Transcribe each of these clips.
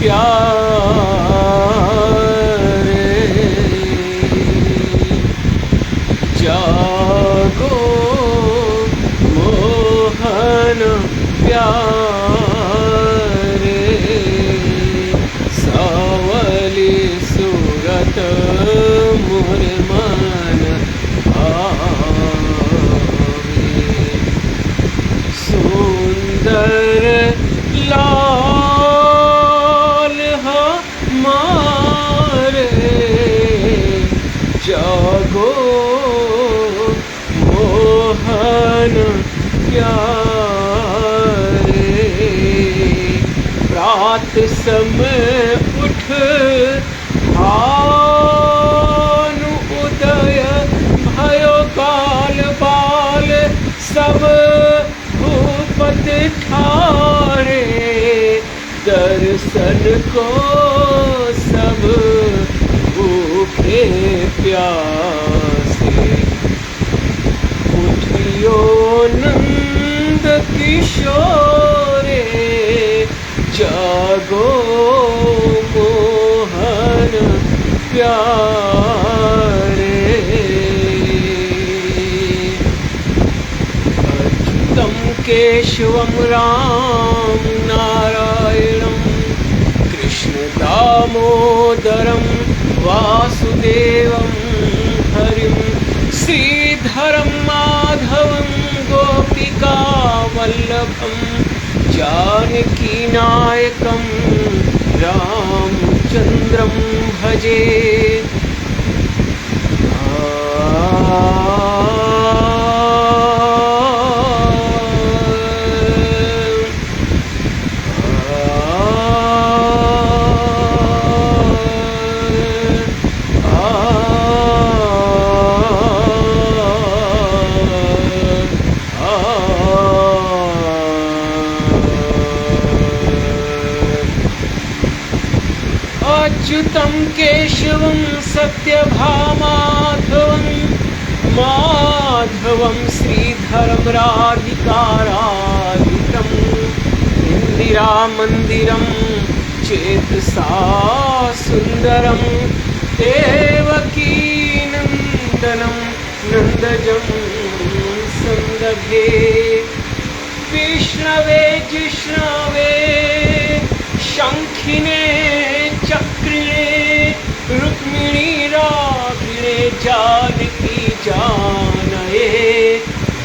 प्यारे। जागो मोहन प्यारे, सावली सूरत मोर मन भावे। सुंदर लाल हमारे, जागो मोहन प्यारे। प्रात समय उठ भानु उदय भयो काल बाल, सब भूपत ठारे। दर्शन को सब भूखे प्यासे, उठियो नंद किशोरे। जागो मोहन प्यारे। अच्युतं केशवं राम नारायणं, कृष्ण दामोदरं वासुदेवं हरिं, श्रीधरं माधवं गोपिका वल्लभं, जानकी नायकं रामचंद्रं भजे। अच्युतं केशवं सत्यभामाधवं, माधवं श्रीधरं राधिकाराधितं, इंदिरामन्दिरं चेतसा सुन्दरं, देवकी नन्दनं नन्दजं सन्दधे। विष्णवे जिष्णवे शंखिने चक्रिणे, रुक्मिणी रागिणे जानकी जानये।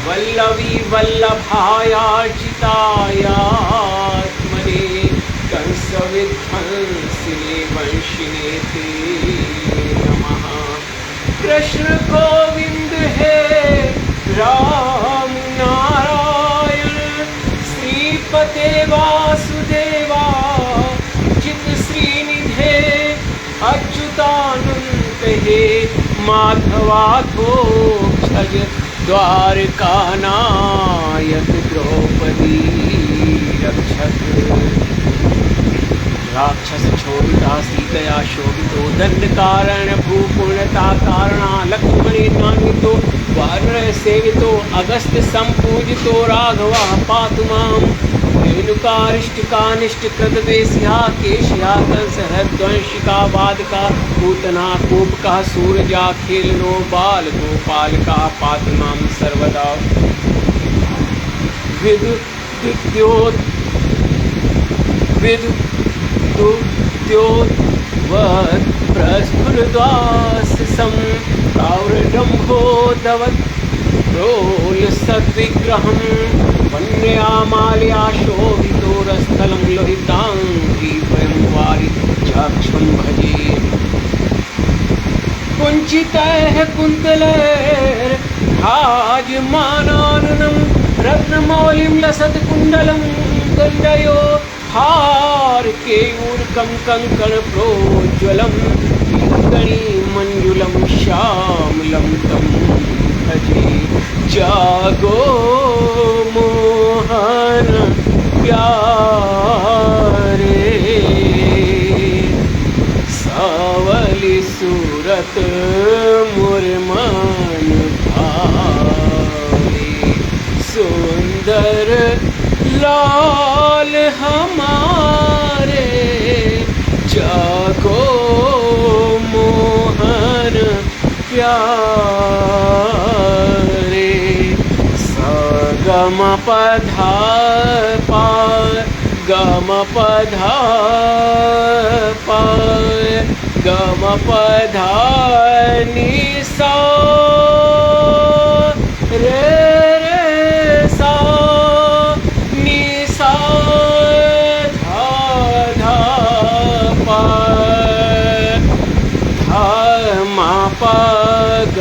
वल्लवी वल्लभायार्चितायात्मने, कंसविध्वंसिने वंशिने ते नमः। कृष्ण गोविंद हे राम नारायण, श्रीपते वासुदेवा चित श्रीनिधे। अच्युतानंत हे माधवाधोक्षज, द्वारका नायक द्रौपदी रक्षक। राक्षस छोड़िता सीतया शोभितो, दंड कारण भूपूर्णता कारणा। लक्ष्मणे नान्वितो वानर सेवितो, अगस्त्य संपूजितो राघवः पातु माम्। रेणुकारिष्टिकानिष्ट कृतदेशिहा, केशिहा कंसहृद्वंशिका वादका। पूतना कूपका सूरजा, खेलनो बाल गोपालका। पातु मां सर्वदा। विद्युद्योद्वत् प्रस्फुरद्वासिसं, प्रावृडम्भोदवत् प्रोलसद्विग्रहं। वन्यमाल्या शोभितोरस्थलं, लोहिताङ्गीवयं वारिजाक्षं भजे। कुञ्चितैः कुन्तलैर्भाजमानाननं, रत्नमौलिं लसत्कुण्डलं दण्डयो। हारकेयूरकं कङ्कणप्रोज्ज्वलं, मञ्जुलं श्यामलं तं भजे। जागो मोहन प्यारे, सावली सूरत मोर मन भावे। सुंदर लाल हमारे, जागो मोहन प्यारे सा ग म प ध प ग म प ध प ग म प ध नि सा रे रे सा नि सा ध ध प ध म प ग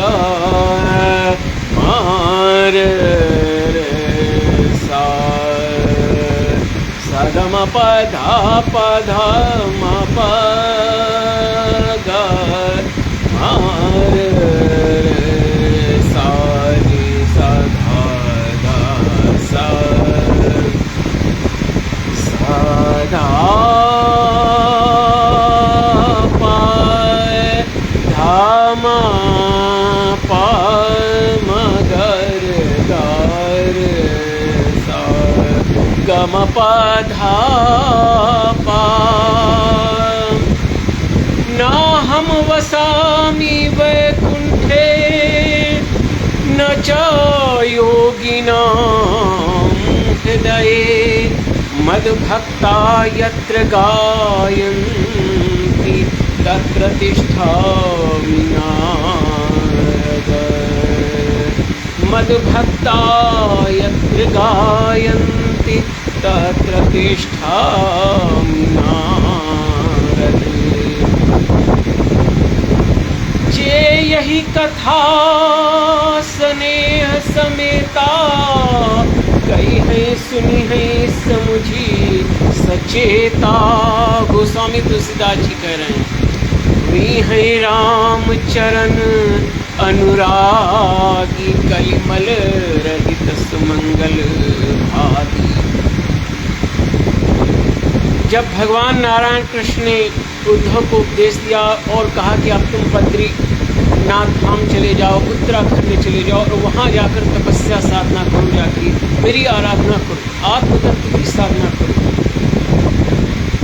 म रे रे सा सा ग म प ध प ध म प ग म रे रे सा नि सा ध ध सा सा ध प ध म प म ग रे ग रे सा ग म प ध प नाहं वसामि वैकुण्ठे न च योगिनां हृदये मद्भक्ता यत्र गायन्ति तत्र तिष्ठामि नारद मद्भक्ता यत्र गायन्ति तत्र तिष्ठामि नारद जे यही कथा स्नेह समेता कही है सुनी है समुझी सचेता। गोस्वामी तुलसीदास जी कह रहे हैं वे है राम चरण अनुरागी कलिमल रहित सुमंगल भागी। जब भगवान नारायण कृष्ण ने उद्धव को उपदेश दिया और कहा कि अब तुम बद्रीनाथ धाम चले जाओ, उत्तराखंड में चले जाओ और वहाँ जाकर तपस्या साधना करो, जाकर मेरी आराधना करो, आत्मतत्व की साधना करो।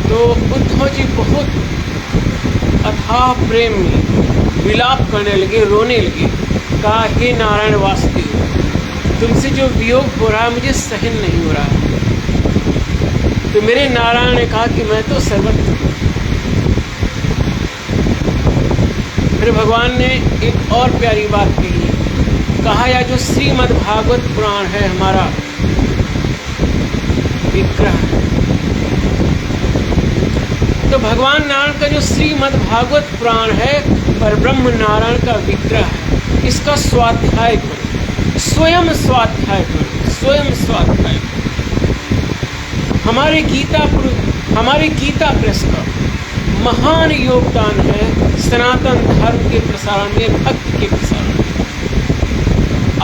तो उद्धव जी बहुत अथाह प्रेम में विलाप करने लगे, रोने लगे। कहा हे नारायण वासुदेव, तुमसे जो वियोग हो रहा है मुझे सहन नहीं हो रहा है। तो मेरे नारायण ने कहा कि मैं तो सर्वत्र हूँ। फिर भगवान ने एक और प्यारी बात कही, कहा या जो श्रीमद् भागवत पुराण है हमारा विग्रह, तो भगवान नारायण का जो श्रीमद् भागवत पुराण है परब्रह्म नारायण का विग्रह है, इसका स्वाध्याय करो, स्वयं स्वाध्याय करो, स्वयं स्वाध्याय करो। हमारे गीता प्रेस का महान योगदान है सनातन धर्म के प्रसारण में, भक्ति के प्रसारण में।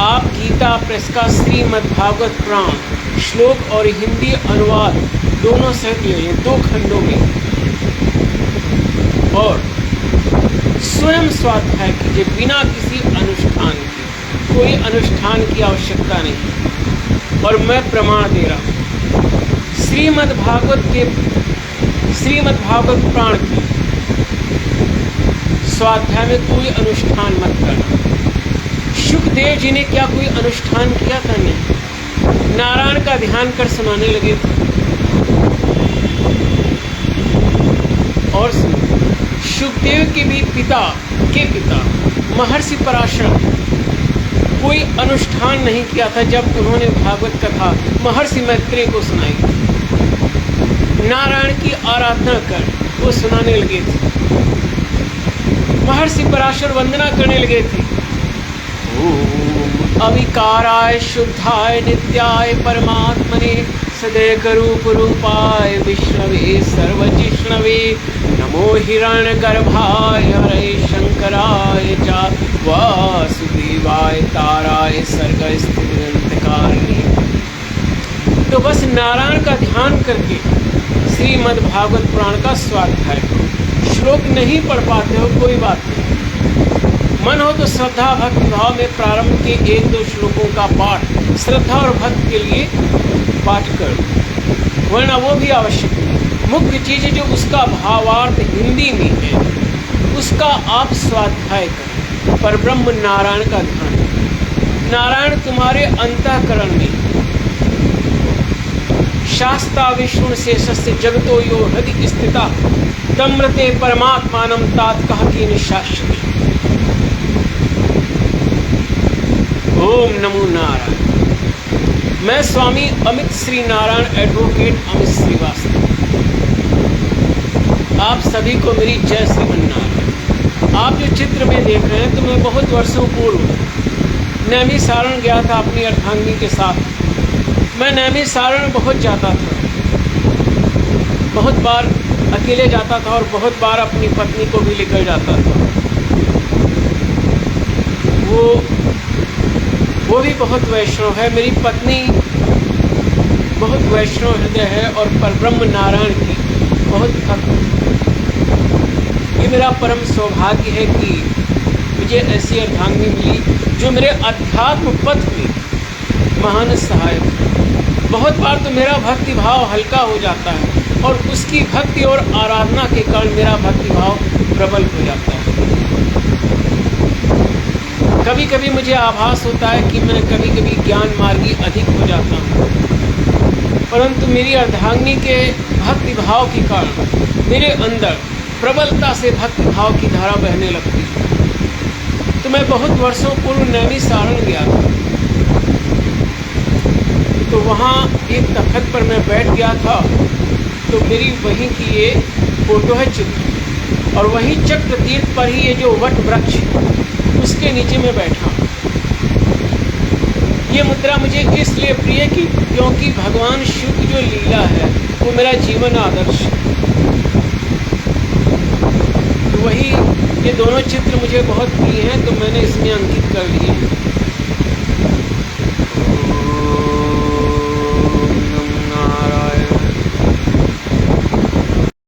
आप गीता प्रेस का श्रीमद् भागवत पुराण श्लोक और हिंदी अनुवाद दोनों सहित ले लें 2 खंडों में और स्वयं स्वाध्याय कीजिए बिना किसी अनुष्ठान के। कोई अनुष्ठान की आवश्यकता नहीं और मैं प्रमाण दे रहा हूँ श्रीमद् भागवत पुराण की स्वाध्याय में कोई अनुष्ठान मत करना। शुकदेव जी ने क्या कोई अनुष्ठान किया था? नहीं, नारायण का ध्यान कर सुनाने लगे थे। और शुकदेव के भी पिता महर्षि पराशर कोई अनुष्ठान नहीं किया था जब उन्होंने भागवत कथा महर्षि मैत्रेय को सुनाई। नारायण की आराधना कर वो सुनाने लगे थे। महर्षि पराशर वंदना करने लगे थे। ओम अविकाराय शुद्धाय नित्याय परमात्मने सदैक रूप रूपाय विष्णवे सर्वजिष्णवे नमो हिरण्यगर्भाय हरे शंकराय च वासुदेवाय ताराय सर्गस्थितिकारिणे। तो बस नारायण का ध्यान करके श्रीमद् भागवत पुराण का स्वाध्याय करो। श्लोक नहीं पढ़ पाते हो कोई बात नहीं, मन हो तो श्रद्धा भक्ति भाव में प्रारंभ के 1-2 श्लोकों का पाठ श्रद्धा और भक्ति के लिए पाठ करो, वरना वो भी आवश्यक नहीं। मुख्य चीज़ जो उसका भावार्थ हिंदी में है उसका आप स्वाध्याय करें। परब्रह्म नारायण का ध्यान। नारायण तुम्हारे अंतःकरण में। शास्ता विष्णु शेषस्य जगतो यो हृदि स्थिता तम्रते परमात्मानं तात कहकेन शाश्वती। ओम नमो नारायण। मैं स्वामी अमित श्री नारायण एडवोकेट अमित श्रीवास्तव, आप सभी को मेरी जय श्रीमन्नारायण। आप जो चित्र में देख रहे हैं तो मैं बहुत वर्षों पूर्व नैमिषारण्य गया था अपनी अर्धांगिनी के साथ। मैं नैमिषारण्य बहुत जाता था, बहुत बार अकेले जाता था और बहुत बार अपनी पत्नी को भी लेकर जाता था। वो भी बहुत वैष्णव है, मेरी पत्नी बहुत वैष्णव हृदय है और परब्रह्म नारायण की बहुत भक्त। ये मेरा परम सौभाग्य है कि मुझे ऐसी अर्धांगिनी मिली जो मेरे अध्यात्म पथ में महान सहायक है। बहुत बार तो मेरा भक्ति भाव हल्का हो जाता है और उसकी भक्ति और आराधना के कारण मेरा भक्ति भाव प्रबल हो जाता है। कभी कभी मुझे आभास होता है कि मैं कभी कभी ज्ञान मार्गी अधिक हो जाता हूँ, परंतु मेरी अर्धांगिनी के भक्ति भाव के कारण मेरे अंदर प्रबलता से भक्ति भाव की धारा बहने लगती है। तो मैं बहुत वर्षों पूर्व नैमिषारण्य गया था, तो वहाँ एक तख्त पर मैं बैठ गया था, तो मेरी वहीं की ये फोटो है चित्र, और वहीं चक्र तीर्थ पर ही ये जो वट वृक्ष उसके नीचे मैं बैठा। ये मुद्रा मुझे इसलिए प्रिय कि क्योंकि भगवान शिव की जो लीला है वो मेरा जीवन आदर्श है। तो वही ये दोनों चित्र मुझे बहुत प्रिय हैं, तो मैंने इसमें अंकित कर लिए।